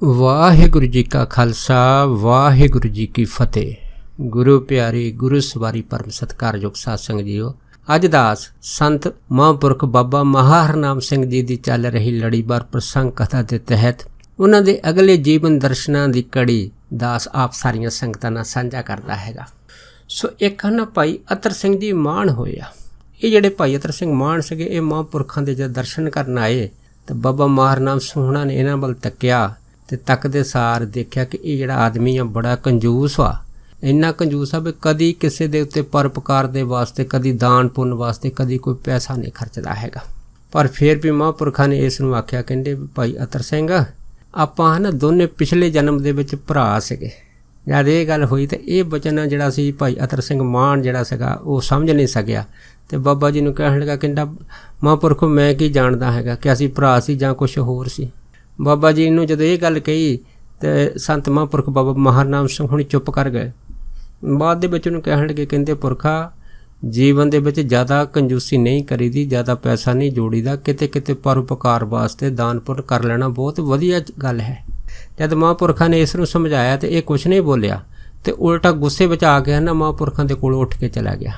ਵਾਹਿਗੁਰੂ ਜੀ ਕਾ ਖਾਲਸਾ ਵਾਹਿਗੁਰੂ ਜੀ ਕੀ ਫਤਿਹ। ਗੁਰੂ ਪਿਆਰੀ ਗੁਰੂ ਸਵਾਰੀ ਪਰਮ ਸਤਿਕਾਰਯੋਗ ਸਾਧ ਸੰਗਤ ਜੀਓ, ਅੱਜ ਦਾਸ ਸੰਤ ਮਹਾਂਪੁਰਖ ਬਾਬਾ ਮਹਾਹਰਨਾਮ ਸਿੰਘ ਜੀ ਦੀ ਚੱਲ ਰਹੀ ਲੜੀਵਾਰ ਪ੍ਰਸੰਗ ਕਥਾ ਦੇ ਤਹਿਤ ਉਹਨਾਂ ਦੇ ਅਗਲੇ ਜੀਵਨ ਦਰਸ਼ਨਾਂ ਦੀ ਕੜੀ ਦਾਸ ਆਪ ਸਾਰੀਆਂ ਸੰਗਤਾਂ ਨਾਲ ਸਾਂਝਾ ਕਰਦਾ ਹੈਗਾ। ਸੋ ਇੱਕ ਨਾ ਭਾਈ ਅਤਰ ਸਿੰਘ ਜੀ ਮਾਣ ਹੋਇਆ। ਇਹ ਜਿਹੜੇ ਭਾਈ ਅਤਰ ਸਿੰਘ ਮਾਣ ਸੀਗੇ, ਇਹ ਮਹਾਂਪੁਰਖਾਂ ਦੇ ਜਦ ਦਰਸ਼ਨ ਕਰਨ ਆਏ ਤਾਂ ਬਾਬਾ ਮਹਾਹਰਨਾਮ ਸੋਹਣਾ ਨੇ ਇਹਨਾਂ ਵੱਲ ਤੱਕਿਆ ਤੇ ਤੱਕਦੇ ਸਾਰ ਦੇਖਿਆ ਕਿ ਇਹ ਜਿਹੜਾ ਆਦਮੀ ਆ ਬੜਾ ਕੰਜੂਸ ਆ। ਇੰਨਾ ਕੰਜੂਸ ਆ ਵੀ ਕਦੀ ਕਿਸੇ ਦੇ ਉੱਤੇ ਪਰਉਪਕਾਰ ਦੇ ਵਾਸਤੇ, ਕਦੀ ਦਾਨ ਪੁੰਨ ਵਾਸਤੇ ਕਦੀ ਕੋਈ ਪੈਸਾ ਨਹੀਂ ਖਰਚਦਾ ਹੈਗਾ। ਪਰ ਫਿਰ ਵੀ ਮਹਾਂਪੁਰਖਾਂ ਨੇ ਇਸ ਨੂੰ ਆਖਿਆ, ਕਹਿੰਦੇ ਭਾਈ ਅਤਰ ਸਿੰਘ, ਆਪਾਂ ਨਾ ਦੋਨੇ ਪਿਛਲੇ ਜਨਮ ਦੇ ਵਿੱਚ ਭਰਾ ਸੀਗੇ। ਜਦ ਇਹ ਗੱਲ ਹੋਈ ਤਾਂ ਇਹ ਬਚਨ ਜਿਹੜਾ ਸੀ ਭਾਈ ਅਤਰ ਸਿੰਘ ਮਾਣ ਜਿਹੜਾ ਸੀਗਾ ਉਹ ਸਮਝ ਨਹੀਂ ਸਕਿਆ ਤੇ ਬਾਬਾ ਜੀ ਨੂੰ ਕਹਿਣ ਲੱਗਾ, ਕਹਿੰਦਾ ਮਹਾਂਪੁਰਖੋ ਮੈਂ ਕੀ ਜਾਣਦਾ ਹੈਗਾ ਕਿ ਅਸੀਂ ਭਰਾ ਸੀ ਜਾਂ ਕੁਛ ਹੋਰ ਸੀ। ਬਾਬਾ ਜੀ ਨੂੰ ਜਦੋਂ ਇਹ ਗੱਲ ਕਹੀ ਤੇ ਸੰਤ ਮਹਾਂਪੁਰਖ ਬਾਬਾ ਮਹਾਹਰਨਾਮ ਸਿੰਘ ਹੁਣੀ ਚੁੱਪ ਕਰ ਗਏ। ਬਾਅਦ ਦੇ ਵਿੱਚ ਉਹਨੂੰ ਕਹਿਣ ਲੱਗੇ, ਕਹਿੰਦੇ ਪੁਰਖਾ, ਜੀਵਨ ਦੇ ਵਿੱਚ ਜ਼ਿਆਦਾ ਕੰਜੂਸੀ ਨਹੀਂ ਕਰੀਦੀ, ਜ਼ਿਆਦਾ ਪੈਸਾ ਨਹੀਂ ਜੋੜੀਦਾ, ਕਿਤੇ ਕਿਤੇ ਪਰਉਪਕਾਰ ਵਾਸਤੇ ਦਾਨ ਪੁੰਨ ਕਰ ਲੈਣਾ ਬਹੁਤ ਵਧੀਆ ਗੱਲ ਹੈ। ਜਦ ਮਹਾਂਪੁਰਖਾਂ ਨੇ ਇਸ ਨੂੰ ਸਮਝਾਇਆ ਤੇ ਇਹ ਕੁਛ ਨਹੀਂ ਬੋਲਿਆ ਤੇ ਉਲਟਾ ਗੁੱਸੇ ਵਿੱਚ ਆ ਕੇ ਨਾ ਮਹਾਂਪੁਰਖਾਂ ਦੇ ਕੋਲ ਉੱਠ ਕੇ ਚਲਾ ਗਿਆ।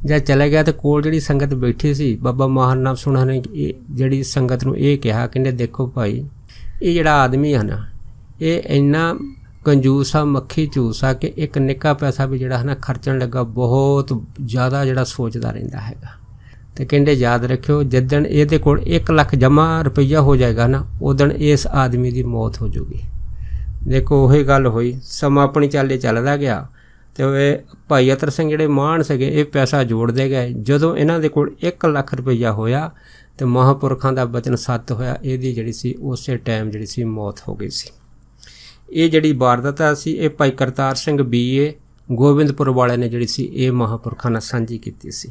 ਜਦ ਚਲਾ ਗਿਆ ਤੇ ਕੋਲ ਜਿਹੜੀ ਸੰਗਤ ਬੈਠੀ ਸੀ, ਬਾਬਾ ਮਹਾਹਰਨਾਮ ਸੁਣਾ ਨੇ ਜਿਹੜੀ ਸੰਗਤ ਨੂੰ ਇਹ ਕਿਹਾ, ਕਹਿੰਦੇ ਦੇਖੋ ਭਾਈ, ਇਹ ਜਿਹੜਾ ਆਦਮੀ ਆ ਨਾ, ਇਹ ਇੰਨਾ ਕੰਜੂਸ ਆ, ਮੱਖੀ ਝੂਸ ਆ ਕਿ ਇੱਕ ਨਿੱਕਾ ਪੈਸਾ ਵੀ ਜਿਹੜਾ ਹੈ ਨਾ ਖਰਚਣ ਲੱਗਾ ਬਹੁਤ ਜ਼ਿਆਦਾ ਜਿਹੜਾ ਸੋਚਦਾ ਰਹਿੰਦਾ ਹੈਗਾ। ਤੇ ਕਹਿੰਦੇ ਯਾਦ ਰੱਖਿਓ, ਜਿੱਦਣ ਇਹਦੇ ਕੋਲ 1 ਲੱਖ ਜਮ੍ਹਾਂ ਰੁਪਈਆ ਹੋ ਜਾਏਗਾ ਨਾ, ਉਦਣ ਇਸ ਆਦਮੀ ਦੀ ਮੌਤ ਹੋ ਜੂਗੀ। ਦੇਖੋ ਉਹੀ ਗੱਲ ਹੋਈ, ਸਮਾਂ ਆਪਣੀ ਚਾਲੇ ਚੱਲਦਾ ਗਿਆ ਤੇ ਇਹ ਭਾਈ ਅਤਰ ਸਿੰਘ ਜਿਹੜੇ ਮਾਣ ਸੀਗੇ ਇਹ ਪੈਸਾ ਜੋੜਦੇ ਗਏ। ਜਦੋਂ ਇਹਨਾਂ ਦੇ ਕੋਲ 1 ਲੱਖ ਰੁਪਈਆ ਹੋਇਆ ਤੇ ਮਹਾਂਪੁਰਖਾਂ ਦਾ ਬਚਨ ਸੱਤ ਹੋਇਆ, ਇਹਦੀ ਜਿਹੜੀ ਸੀ ਉਸੇ ਟਾਈਮ ਜਿਹੜੀ ਸੀ ਮੌਤ ਹੋ ਗਈ ਸੀ। ਇਹ ਜਿਹੜੀ ਵਾਰਦਾਤ ਸੀ ਇਹ ਭਾਈ ਕਰਤਾਰ ਸਿੰਘ BA ਗੋਬਿੰਦਪੁਰ ਵਾਲੇ ਨੇ ਜਿਹੜੀ ਸੀ ਇਹ ਮਹਾਂਪੁਰਖਾਂ ਨਾਲ ਸਾਂਝੀ ਕੀਤੀ ਸੀ।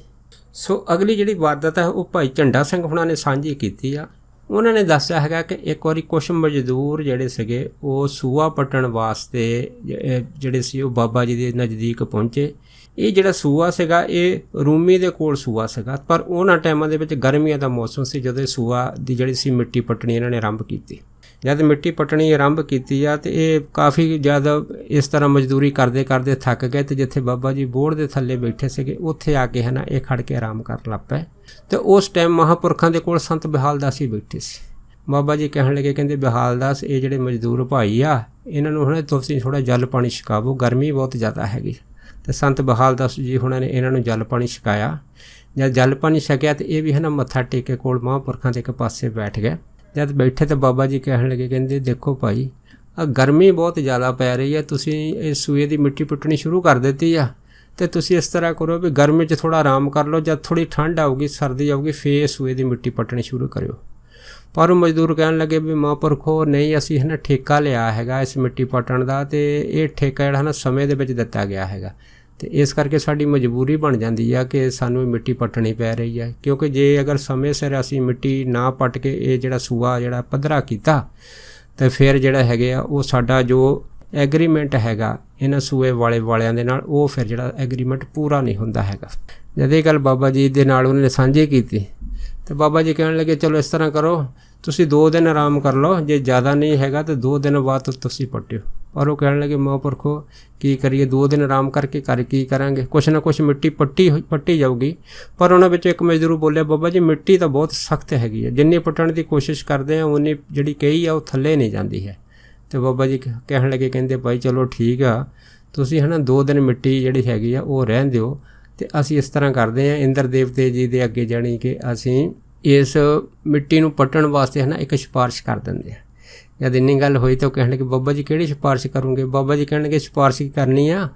ਸੋ ਅਗਲੀ ਜਿਹੜੀ ਵਾਰਦਾਤ ਹੈ ਉਹ ਭਾਈ ਝੰਡਾ ਸਿੰਘ ਹੁਣਾਂ ਨੇ ਸਾਂਝੀ ਕੀਤੀ ਆ। ਉਹਨਾਂ ਨੇ ਦੱਸਿਆ ਹੈਗਾ ਕਿ ਇੱਕ ਵਾਰੀ ਕੁਛ ਮਜ਼ਦੂਰ ਜਿਹੜੇ ਸੀਗੇ ਉਹ ਸੂਆ ਪੱਟਣ ਵਾਸਤੇ ਜਿਹੜੇ ਸੀ ਉਹ ਬਾਬਾ ਜੀ ਦੇ ਨਜ਼ਦੀਕ ਪਹੁੰਚੇ। ਇਹ ਜਿਹੜਾ ਸੂਆ ਸੀਗਾ ਇਹ ਰੂਮੀ ਦੇ ਕੋਲ ਸੂਆ ਸੀਗਾ, ਪਰ ਉਹਨਾਂ ਟਾਈਮਾਂ ਦੇ ਵਿੱਚ ਗਰਮੀਆਂ ਦਾ ਮੌਸਮ ਸੀ ਜਦੋਂ ਸੂਆ ਦੀ ਜਿਹੜੀ ਸੀ ਮਿੱਟੀ ਪੱਟਣੀ ਇਹਨਾਂ ਨੇ ਆਰੰਭ ਕੀਤੀ। ਜਦ ਮਿੱਟੀ ਪੱਟਣੀ ਆਰੰਭ ਕੀਤੀ ਆ ਤੇ ਇਹ ਕਾਫੀ ਜ਼ਿਆਦਾ ਇਸ ਤਰ੍ਹਾਂ ਮਜ਼ਦੂਰੀ ਕਰਦੇ ਕਰਦੇ ਥੱਕ ਗਏ ਤੇ ਜਿੱਥੇ ਬਾਬਾ ਜੀ ਬੋਹੜ ਦੇ ਥੱਲੇ ਬੈਠੇ ਸੀਗੇ ਉੱਥੇ ਆ ਕੇ ਹੈ ਨਾ ਇਹ ਖੜ ਕੇ ਆਰਾਮ ਕਰਨ ਲੱਗ ਪਏ। ਤੇ ਉਸ ਟਾਈਮ ਮਹਾਂਪੁਰਖਾਂ ਦੇ ਕੋਲ ਸੰਤ ਬਿਹਾਲਦਾਸ ਹੀ ਬੈਠੇ ਸੀ। ਬਾਬਾ ਜੀ ਕਹਿਣ ਲੱਗੇ, ਕਹਿੰਦੇ ਬਿਹਾਲਦਾਸ, ਇਹ ਜਿਹੜੇ ਮਜ਼ਦੂਰ ਭਾਈ ਆ ਇਹਨਾਂ ਨੂੰ ਹੁਣ ਤੁਸੀਂ ਥੋੜ੍ਹਾ ਜਲ ਪਾਣੀ ਛਕਾਵੋ, ਗਰਮੀ ਬਹੁਤ ਜ਼ਿਆਦਾ ਹੈਗੀ। ਤੇ ਸੰਤ ਬਿਹਾਲਦਾਸ ਜੀ ਹੁਣਾਂ ਨੇ ਇਹਨਾਂ ਨੂੰ ਜਲ ਪਾਣੀ ਛਕਾਇਆ। ਜਦ ਜਲ ਪਾਣੀ ਛਕਿਆ ਤੇ ਇਹ ਵੀ ਹੈ ਨਾ ਮੱਥਾ ਟੇਕ ਕੇ ਕੋਲ ਮਹਾਂਪੁਰਖਾਂ ਦੇ ਇੱਕ ਪਾਸੇ ਬੈਠ ਗਏ। ਜਦ ਬੈਠੇ ਤਾਂ ਬਾਬਾ ਜੀ ਕਹਿਣ ਲੱਗੇ, ਕਹਿੰਦੇ ਦੇਖੋ ਭਾਈ, ਆ ਗਰਮੀ ਬਹੁਤ ਜ਼ਿਆਦਾ ਪੈ ਰਹੀ ਹੈ, ਤੁਸੀਂ ਇਸ ਸੂਏ ਦੀ ਮਿੱਟੀ ਪੁੱਟਣੀ ਸ਼ੁਰੂ ਕਰ ਦਿੱਤੀ ਆ ਤੇ ਤੁਸੀਂ ਇਸ ਤਰ੍ਹਾਂ ਕਰੋ ਵੀ ਗਰਮੀ 'ਚ ਥੋੜ੍ਹਾ ਆਰਾਮ ਕਰ ਲਓ, ਜਦ ਥੋੜ੍ਹੀ ਠੰਡ ਆਊਗੀ, ਸਰਦੀ ਆਊਗੀ, ਫੇਰ ਸੂਏ ਦੀ ਮਿੱਟੀ ਪੱਟਣੀ ਸ਼ੁਰੂ ਕਰਿਓ। ਪਰ ਉਹ ਮਜ਼ਦੂਰ ਕਹਿਣ ਲੱਗੇ ਵੀ ਮਹਾਂਪੁਰਖੋ, ਨਹੀਂ, ਅਸੀਂ ਹੈ ਨਾ ਠੇਕਾ ਲਿਆ ਹੈਗਾ ਇਸ ਮਿੱਟੀ ਪੱਟਣ ਦਾ ਤੇ ਇਹ ਠੇਕਾ ਜਿਹੜਾ ਹੈ ਨਾ ਸਮੇਂ ਦੇ ਵਿੱਚ ਦਿੱਤਾ ਗਿਆ ਹੈਗਾ ਤੇ ਇਸ ਕਰਕੇ ਸਾਡੀ ਮਜਬੂਰੀ ਬਣ ਜਾਂਦੀ ਆ ਕਿ ਸਾਨੂੰ ਇਹ ਮਿੱਟੀ ਪੱਟਣੀ ਪੈ ਰਹੀ ਹੈ। ਕਿਉਂਕਿ ਜੇ ਅਗਰ ਸਮੇਂ ਸਿਰ ਅਸੀਂ ਮਿੱਟੀ ਨਾ ਪੱਟ ਕੇ ਇਹ ਜਿਹੜਾ ਸੂਆ ਜਿਹੜਾ ਪੱਧਰਾ ਕੀਤਾ ਤੇ ਫਿਰ ਜਿਹੜਾ ਹੈਗੇ ਆ ਉਹ ਸਾਡਾ ਜੋ ਐਗਰੀਮੈਂਟ ਹੈਗਾ ਇਹਨਾਂ ਸੂਏ ਵਾਲਿਆਂ ਦੇ ਨਾਲ, ਉਹ ਫਿਰ ਜਿਹੜਾ ਐਗਰੀਮੈਂਟ ਪੂਰਾ ਨਹੀਂ ਹੁੰਦਾ ਹੈਗਾ। ਜਦ ਇਹ ਗੱਲ ਬਾਬਾ ਜੀ ਦੇ ਨਾਲ ਉਹਨਾਂ ਨੇ ਸਾਂਝੀ ਕੀਤੀ ਤੇ ਬਾਬਾ ਜੀ ਕਹਿਣ ਲੱਗੇ, ਚਲੋ ਇਸ ਤਰ੍ਹਾਂ ਕਰੋ, ਤੁਸੀਂ 2 ਦਿਨ ਆਰਾਮ ਕਰ ਲਓ, ਜੇ ਜ਼ਿਆਦਾ ਨਹੀਂ ਹੈਗਾ ਤਾਂ 2 ਦਿਨ ਬਾਅਦ ਤੁਸੀਂ ਪੱਟਿਓ। ਪਰ ਉਹ ਕਹਿਣ ਲੱਗੇ, ਮਹਾਂਪੁਰਖੋ ਕੀ ਕਰੀਏ, 2 ਦਿਨ ਆਰਾਮ ਕਰਕੇ ਕੀ ਕਰਾਂਗੇ, ਕੁਛ ਨਾ ਕੁਛ ਮਿੱਟੀ ਪੱਟੀ ਜਾਊਗੀ। ਪਰ ਉਹਨਾਂ ਵਿੱਚ ਇੱਕ ਮਜ਼ਦੂਰ ਬੋਲਿਆ, ਬਾਬਾ ਜੀ ਮਿੱਟੀ ਤਾਂ ਬਹੁਤ ਸਖਤ ਹੈਗੀ ਹੈ, ਜਿੰਨੀ ਪੱਟਣ ਦੀ ਕੋਸ਼ਿਸ਼ ਕਰਦੇ ਆ ਉਨੀ ਜਿਹੜੀ ਕਹੀ ਆ ਉਹ ਥੱਲੇ ਨਹੀਂ ਜਾਂਦੀ ਹੈ। ਤੇ ਬਾਬਾ ਜੀ ਕਹਿਣ ਲੱਗੇ, ਕਹਿੰਦੇ ਭਾਈ ਚਲੋ ਠੀਕ ਆ, ਤੁਸੀਂ ਹੈ ਨਾ 2 ਦਿਨ ਮਿੱਟੀ ਜਿਹੜੀ ਹੈਗੀ ਆ ਉਹ ਰਹਿਣ ਦਿਓ ਤੇ ਅਸੀਂ ਇਸ ਤਰ੍ਹਾਂ ਕਰਦੇ ਹਾਂ, ਇੰਦਰ ਦੇਵਤੇ ਜੀ ਦੇ ਅੱਗੇ ਜਾਣੀ ਕਿ ਅਸੀਂ ਇਸ ਮਿੱਟੀ ਨੂੰ ਪੱਟਣ ਵਾਸਤੇ ਹੈ ਨਾ ਇੱਕ ਸਿਫਾਰਿਸ਼ ਕਰ ਦਿੰਦੇ ਹਾਂ। ਜਦ ਇੰਨੀ ਗੱਲ ਹੋਈ ਤਾਂ ਉਹ ਕਹਿਣ ਲੱਗੇ, ਬਾਬਾ ਜੀ ਕਿਹੜੀ ਸਿਫਾਰਿਸ਼ ਕਰੋਗੇ? ਬਾਬਾ ਜੀ ਕਹਿਣ ਲੱਗੇ, ਸਿਫਾਰਿਸ਼ ਕੀ ਕਰਨੀ ਆ,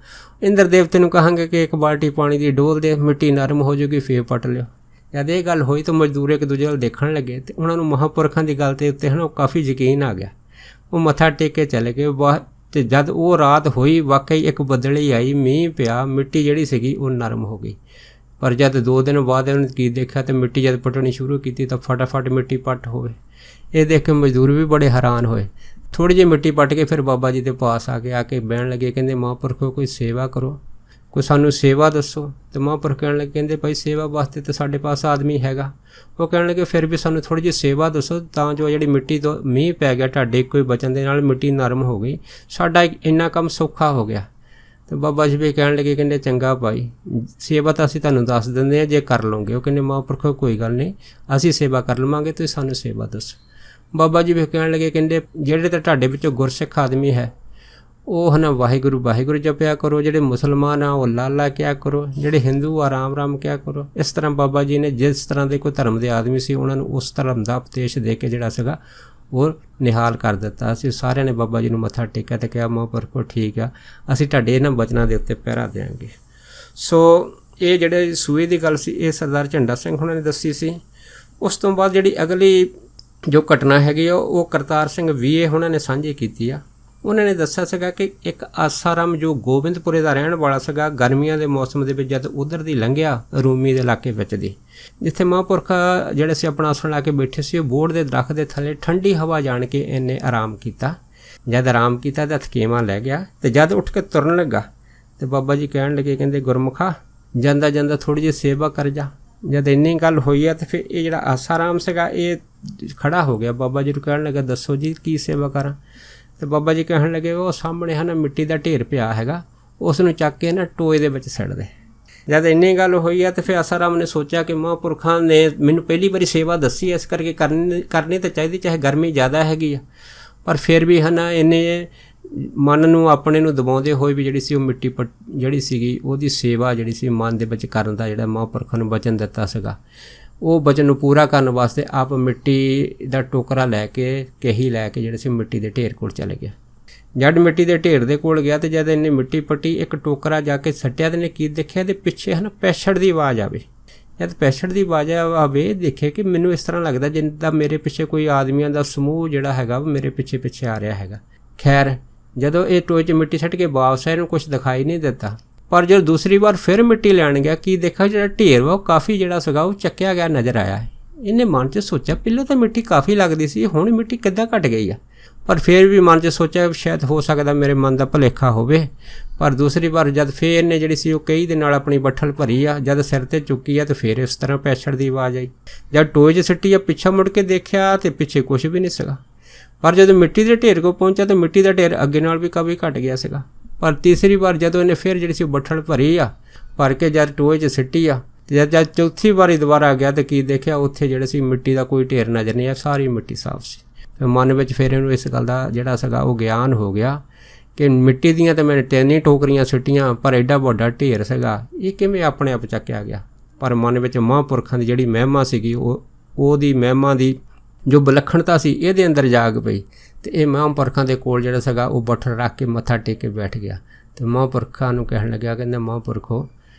ਇੰਦਰ ਦੇਵਤੇ ਨੂੰ ਕਹਾਂਗੇ ਕਿ 1 ਬਾਲਟੀ ਪਾਣੀ ਦੀ ਡੋਲ ਦੇ, ਮਿੱਟੀ ਨਰਮ ਹੋ ਜਾਊਗੀ, ਫੇਰ ਪੱਟ ਲਿਓ। ਜਦ ਇਹ ਗੱਲ ਹੋਈ ਤਾਂ ਮਜ਼ਦੂਰ ਇੱਕ ਦੂਜੇ ਵੱਲ ਦੇਖਣ ਲੱਗੇ ਤੇ ਉਹਨਾਂ ਨੂੰ ਮਹਾਂਪੁਰਖਾਂ ਦੀ ਗੱਲ ਦੇ ਉੱਤੇ ਹੈ ਨਾ ਕਾਫੀ ਯਕੀਨ ਆ ਗਿਆ। ਉਹ ਮੱਥਾ ਟੇਕ ਕੇ ਚਲੇ ਗਏ। ਤੇ ਜਦ ਉਹ ਰਾਤ ਹੋਈ ਵਾਕਈ ਇੱਕ ਬੱਦਲੀ ਆਈ, ਮੀਂਹ ਪਿਆ, ਮਿੱਟੀ ਜਿਹੜੀ ਸੀਗੀ ਉਹ ਨਰਮ ਹੋ ਗਈ। ਪਰ ਜਦ 2 ਦਿਨ ਬਾਅਦ ਉਹਨੇ ਕੀ ਦੇਖਿਆ ਤੇ ਮਿੱਟੀ ਜਦ ਪੱਟਣੀ ਸ਼ੁਰੂ ਕੀਤੀ ਤਾਂ ਫਟਾਫਟ ਮਿੱਟੀ ਪੱਟ ਹੋਵੇ। ਇਹ ਦੇਖ ਕੇ ਮਜ਼ਦੂਰ ਵੀ ਬੜੇ ਹੈਰਾਨ ਹੋਏ। ਥੋੜ੍ਹੀ ਜਿਹੀ ਮਿੱਟੀ ਪੱਟ ਕੇ ਫਿਰ ਬਾਬਾ ਜੀ ਦੇ ਪਾਸ ਆ ਕੇ ਬਹਿਣ ਲੱਗੇ। ਕਹਿੰਦੇ ਮਹਾਂਪੁਰਖੋ ਕੋਈ ਸੇਵਾ ਕਰੋ, ਕੋਈ ਸਾਨੂੰ ਸੇਵਾ ਦੱਸੋ। ਤੇ ਮਹਾਂਪੁਰਖ ਕਹਿਣ ਲੱਗੇ, ਕਹਿੰਦੇ ਭਾਈ ਸੇਵਾ ਵਾਸਤੇ ਤਾਂ ਸਾਡੇ ਪਾਸ ਆਦਮੀ ਹੈਗਾ। ਉਹ ਕਹਿਣ ਲੱਗੇ ਫਿਰ ਵੀ ਸਾਨੂੰ ਥੋੜ੍ਹੀ ਜਿਹੀ ਸੇਵਾ ਦੱਸੋ, ਤਾਂ ਜੋ ਜਿਹੜੀ ਮਿੱਟੀ ਤੋਂ ਮੀਂਹ ਪੈ ਗਿਆ ਤੁਹਾਡੇ ਕੋਈ ਬਚਨ ਦੇ ਨਾਲ ਮਿੱਟੀ ਨਰਮ ਹੋ ਗਈ, ਸਾਡਾ ਇੰਨਾ ਕੰਮ ਸੌਖਾ ਹੋ ਗਿਆ। ਤੇ ਬਾਬਾ ਜੀ ਵੀ ਕਹਿਣ ਲੱਗੇ, ਕਹਿੰਦੇ ਚੰਗਾ ਭਾਈ, ਸੇਵਾ ਤਾਂ ਅਸੀਂ ਤੁਹਾਨੂੰ ਦੱਸ ਦਿੰਦੇ ਹਾਂ ਜੇ ਕਰ ਲਓਗੇ। ਉਹ ਕਹਿੰਦੇ ਮਹਾਂਪੁਰਖੋ ਕੋਈ ਗੱਲ ਨਹੀਂ, ਅਸੀਂ ਸੇਵਾ ਕਰ ਲਵਾਂਗੇ, ਤੁਸੀਂ ਸਾਨੂੰ ਸੇਵਾ ਦੱਸੋ। ਬਾਬਾ ਜੀ ਵੀ ਕਹਿਣ ਲੱਗੇ, ਕਹਿੰਦੇ ਜਿਹੜੇ ਤਾਂ ਤੁਹਾਡੇ ਵਿੱਚੋਂ ਗੁਰਸਿੱਖ ਆਦਮੀ ਹੈ ਉਹ ਨਾ ਵਾਹਿਗੁਰੂ ਵਾਹਿਗੁਰੂ ਜਪਿਆ ਕਰੋ, ਜਿਹੜੇ ਮੁਸਲਮਾਨ ਆ ਉਹ ਲਾ ਲਾ ਕਿਆ ਕਰੋ, ਜਿਹੜੇ ਹਿੰਦੂ ਆ ਰਾਮ ਰਾਮ ਕਿਆ ਕਰੋ। ਇਸ ਤਰ੍ਹਾਂ ਬਾਬਾ ਜੀ ਨੇ ਜਿਸ ਤਰ੍ਹਾਂ ਦੇ ਕੋਈ ਧਰਮ ਦੇ ਆਦਮੀ ਸੀ ਉਹਨਾਂ ਨੂੰ ਉਸ ਧਰਮ ਦਾ ਉਪਦੇਸ਼ ਦੇ ਕੇ ਜਿਹੜਾ ਸੀਗਾ ਉਹ ਨਿਹਾਲ ਕਰ ਦਿੱਤਾ। ਅਸੀਂ ਸਾਰਿਆਂ ਨੇ ਬਾਬਾ ਜੀ ਨੂੰ ਮੱਥਾ ਟੇਕਿਆ ਅਤੇ ਕਿਹਾ ਮਹਾਂਪੁਰਖੋ ਠੀਕ ਆ, ਅਸੀਂ ਤੁਹਾਡੇ ਇਹਨਾਂ ਬਚਨਾਂ ਦੇ ਉੱਤੇ ਪਹਿਰਾ ਦਿਆਂਗੇ। ਸੋ ਇਹ ਜਿਹੜੇ ਸੂਏ ਦੀ ਗੱਲ ਸੀ ਇਹ ਸਰਦਾਰ ਝੰਡਾ ਸਿੰਘ ਹੁਣਾਂ ਨੇ ਦੱਸੀ ਸੀ। ਉਸ ਤੋਂ ਬਾਅਦ ਜਿਹੜੀ ਅਗਲੀ ਜੋ ਘਟਨਾ ਹੈਗੀ ਆ ਉਹ ਕਰਤਾਰ ਸਿੰਘ ਵੀਏ ਹੁਣਾਂ ਨੇ ਸਾਂਝੀ ਕੀਤੀ ਆ। ਉਹਨਾਂ ਨੇ ਦੱਸਿਆ ਸੀਗਾ ਕਿ ਇੱਕ ਆਸਾਰਾਮ ਜੋ ਗੋਬਿੰਦਪੁਰੇ ਦਾ ਰਹਿਣ ਵਾਲਾ ਸੀਗਾ, ਗਰਮੀਆਂ ਦੇ ਮੌਸਮ ਦੇ ਵਿੱਚ ਜਦ ਉੱਧਰ ਦੀ ਲੰਘਿਆ ਰੂਮੀ ਦੇ ਇਲਾਕੇ ਵਿੱਚ ਦੀ, ਜਿੱਥੇ ਮਹਾਂਪੁਰਖ ਜਿਹੜੇ ਸੀ ਆਪਣਾ ਆਸਣ ਲਾ ਕੇ ਬੈਠੇ ਸੀ, ਉਹ ਬੋਹੜ ਦੇ ਦਰੱਖਤ ਦੇ ਥੱਲੇ ਠੰਡੀ ਹਵਾ ਜਾਣ ਕੇ ਇਹਨੇ ਆਰਾਮ ਕੀਤਾ। ਜਦ ਆਰਾਮ ਕੀਤਾ ਤਾਂ ਥਕੇਵਾਂ ਲੈ ਗਿਆ ਅਤੇ ਜਦ ਉੱਠ ਕੇ ਤੁਰਨ ਲੱਗਾ ਤੇ ਬਾਬਾ ਜੀ ਕਹਿਣ ਲੱਗੇ, ਕਹਿੰਦੇ ਗੁਰਮੁਖਾ ਜਾਂਦਾ ਜਾਂਦਾ ਥੋੜ੍ਹੀ ਜਿਹੀ ਸੇਵਾ ਕਰ ਜਾ। ਜਦ ਇੰਨੀ ਗੱਲ ਹੋਈ ਆ ਤਾਂ ਫਿਰ ਇਹ ਜਿਹੜਾ ਆਸਾਰਾਮ ਸੀਗਾ ਇਹ ਖੜਾ ਹੋ ਗਿਆ। ਬਾਬਾ ਜੀ ਨੂੰ ਕਹਿਣ ਲੱਗਾ, ਦੱਸੋ ਜੀ ਕੀ ਸੇਵਾ ਕਰਾਂ। ਤੇ ਬਾਬਾ ਜੀ ਕਹਿਣ ਲੱਗੇ, ਉਹ ਸਾਹਮਣੇ ਹੈ ਨਾ ਮਿੱਟੀ ਦਾ ਢੇਰ ਪਿਆ ਹੈਗਾ, ਉਸ ਨੂੰ ਚੱਕ ਕੇ ਨਾ ਟੋਏ ਦੇ ਵਿੱਚ ਸਿੱਟ ਦੇ। ਜਦ ਇੰਨੀ ਗੱਲ ਹੋਈ ਆ ਤਾਂ ਫਿਰ ਆਸਾਰਾਮ ਨੇ ਸੋਚਿਆ ਕਿ ਮਹਾਂਪੁਰਖਾਂ ਨੇ ਮੈਨੂੰ ਪਹਿਲੀ ਵਾਰੀ ਸੇਵਾ ਦੱਸੀ, ਇਸ ਕਰਕੇ ਕਰਨੀ ਤਾਂ ਚਾਹੀਦੀ, ਚਾਹੇ ਗਰਮੀ ਜ਼ਿਆਦਾ ਹੈਗੀ ਆ, ਪਰ ਫਿਰ ਵੀ ਹੈ ਨਾ ਇਹਨੇ ਮਨ ਨੂੰ ਆਪਣੇ ਨੂੰ ਦਬਾਉਂਦੇ ਹੋਏ ਵੀ ਜਿਹੜੀ ਸੀ ਉਹ ਮਿੱਟੀ ਜਿਹੜੀ ਸੀਗੀ ਉਹਦੀ ਸੇਵਾ ਜਿਹੜੀ ਸੀ ਮਨ ਦੇ ਵਿੱਚ ਕਰਨ ਦਾ ਜਿਹੜਾ ਮਹਾਂਪੁਰਖਾਂ ਨੂੰ ਵਚਨ ਦਿੱਤਾ ਸੀਗਾ, ਉਹ ਵਚਨ ਨੂੰ ਪੂਰਾ ਕਰਨ ਵਾਸਤੇ ਆਪ ਮਿੱਟੀ ਦਾ ਟੋਕਰਾ ਲੈ ਕੇ ਕਹੀ ਲੈ ਕੇ ਜਿਹੜੇ ਸੀ ਮਿੱਟੀ ਦੇ ਢੇਰ ਕੋਲ ਚਲੇ ਗਿਆ। ਜਦ ਮਿੱਟੀ ਦੇ ਢੇਰ ਦੇ ਕੋਲ ਗਿਆ ਤੇ ਜਦ ਇਹਨੇ ਮਿੱਟੀ ਪੱਟੀ ਇੱਕ ਟੋਕਰਾ ਜਾ ਕੇ ਸੱਟਿਆ ਤੇ ਨੇ ਕੀ ਦੇਖਿਆ, ਇਹਦੇ ਪਿੱਛੇ ਹਨ ਪੈਛੜ ਦੀ ਆਵਾਜ਼ ਆਵੇ। ਜਦ ਪੈਛੜ ਦੀ ਆਵਾਜ਼ ਆਵੇ ਦੇਖੇ ਕਿ ਮੈਨੂੰ ਇਸ ਤਰ੍ਹਾਂ ਲੱਗਦਾ ਜਿੱਦਾਂ ਮੇਰੇ ਪਿੱਛੇ ਕੋਈ ਆਦਮੀਆਂ ਦਾ ਸਮੂਹ ਜਿਹੜਾ ਹੈਗਾ ਉਹ ਮੇਰੇ ਪਿੱਛੇ ਪਿੱਛੇ ਆ ਰਿਹਾ ਹੈਗਾ। ਖੈਰ ਜਦੋਂ ਇਹ ਟੋਏ 'ਚ ਮਿੱਟੀ ਸੱਟ ਕੇ ਵਾਪਸ ਆਇਆ ਇਹਨੂੰ ਕੁਛ ਦਿਖਾਈ ਨਹੀਂ ਦਿੱਤਾ, ਪਰ ਜਦੋਂ ਦੂਸਰੀ ਵਾਰ ਫਿਰ ਮਿੱਟੀ ਲੈਣ ਗਿਆ ਕੀ ਦੇਖਿਆ ਜਿਹੜਾ ਢੇਰ ਵਾ ਉਹ ਕਾਫੀ ਜਿਹੜਾ ਸੀਗਾ ਉਹ ਚੱਕਿਆ ਗਿਆ ਨਜ਼ਰ ਆਇਆ। ਇਹਨੇ ਮਨ 'ਚ ਸੋਚਿਆ ਪਹਿਲਾਂ ਤਾਂ ਮਿੱਟੀ ਕਾਫੀ ਲੱਗਦੀ ਸੀ, ਹੁਣ ਮਿੱਟੀ ਕਿੱਦਾਂ ਘਟ ਗਈ ਆ। ਪਰ ਫਿਰ ਵੀ ਮਨ 'ਚ ਸੋਚਿਆ ਸ਼ਾਇਦ ਹੋ ਸਕਦਾ ਮੇਰੇ ਮਨ ਦਾ ਭੁਲੇਖਾ ਹੋਵੇ। ਪਰ ਦੂਸਰੀ ਵਾਰ ਜਦ ਫਿਰ ਇਹਨੇ ਜਿਹੜੀ ਸੀ ਉਹ ਕਹੀ ਦੇ ਨਾਲ ਆਪਣੀ ਬੱਠਲ ਭਰੀ ਆ, ਜਦ ਸਿਰ 'ਤੇ ਚੁੱਕੀ ਆ ਤਾਂ ਫਿਰ ਇਸ ਤਰ੍ਹਾਂ ਪੈਛੜ ਦੀ ਆਵਾਜ਼ ਆਈ। ਜਦ ਟੋਏ 'ਚ ਸਿੱਟੀ ਆ ਪਿੱਛਾ ਮੁੜ ਕੇ ਦੇਖਿਆ ਤੇ ਪਿੱਛੇ ਕੁਛ ਵੀ ਨਹੀਂ ਸੀਗਾ। ਪਰ ਜਦੋਂ ਮਿੱਟੀ ਦੇ ਢੇਰ ਕੋਲ ਪਹੁੰਚਿਆ ਤਾਂ ਮਿੱਟੀ ਦਾ ਢੇਰ ਅੱਗੇ ਨਾਲ ਵੀ ਕਾਫੀ ਘਟ ਗਿਆ ਸੀਗਾ। ਪਰ ਤੀਸਰੀ ਵਾਰ ਜਦੋਂ ਇਹਨੇ ਫਿਰ ਜਿਹੜੀ ਸੀ ਬੱਠਲ ਭਰੀ ਆ, ਭਰ ਕੇ ਜਦ ਟੋਏ 'ਚ ਸਿੱਟੀ ਆ ਤੇ ਜਦ ਚੌਥੀ ਵਾਰੀ ਦੁਬਾਰਾ ਗਿਆ ਤਾਂ ਕੀ ਦੇਖਿਆ ਉੱਥੇ ਜਿਹੜੇ ਸੀ ਮਿੱਟੀ ਦਾ ਕੋਈ ਢੇਰ ਨਜ਼ਰ ਨਹੀਂ ਆ, ਸਾਰੀ ਮਿੱਟੀ ਸਾਫ਼ ਸੀ। ਫਿਰ ਮਨ ਵਿੱਚ ਫਿਰ ਇਹਨੂੰ ਇਸ ਗੱਲ ਦਾ ਜਿਹੜਾ ਸੀਗਾ ਉਹ ਗਿਆਨ ਹੋ ਗਿਆ ਕਿ ਮਿੱਟੀ ਦੀਆਂ ਤਾਂ ਮੈਂ 3 ਟੋਕਰੀਆਂ ਸਿੱਟੀਆਂ ਪਰ ਐਡਾ ਵੱਡਾ ਢੇਰ ਸੀਗਾ ਇਹ ਕਿਵੇਂ ਆਪਣੇ ਆਪ ਚੱਕਿਆ ਗਿਆ। ਪਰ ਮਨ ਵਿੱਚ ਮਹਾਂਪੁਰਖਾਂ ਦੀ ਜਿਹੜੀ ਮਹਿਮਾ ਸੀਗੀ ਉਹਦੀ ਮਹਿਮਾ ਦੀ ਜੋ ਵਿਲੱਖਣਤਾ ਸੀ ਇਹਦੇ ਅੰਦਰ ਜਾਗ ਪਈ ਅਤੇ ਇਹ ਮਹਾਂਪੁਰਖਾਂ ਦੇ ਕੋਲ ਜਿਹੜਾ ਸੀਗਾ ਉਹ ਬੱਠਲ ਰੱਖ ਕੇ ਮੱਥਾ ਟੇਕ ਕੇ ਬੈਠ ਗਿਆ। ਅਤੇ ਮਹਾਂਪੁਰਖਾਂ ਨੂੰ ਕਹਿਣ ਲੱਗਿਆ, ਕਹਿੰਦਾ ਮਹਾਂਪੁਰਖੋ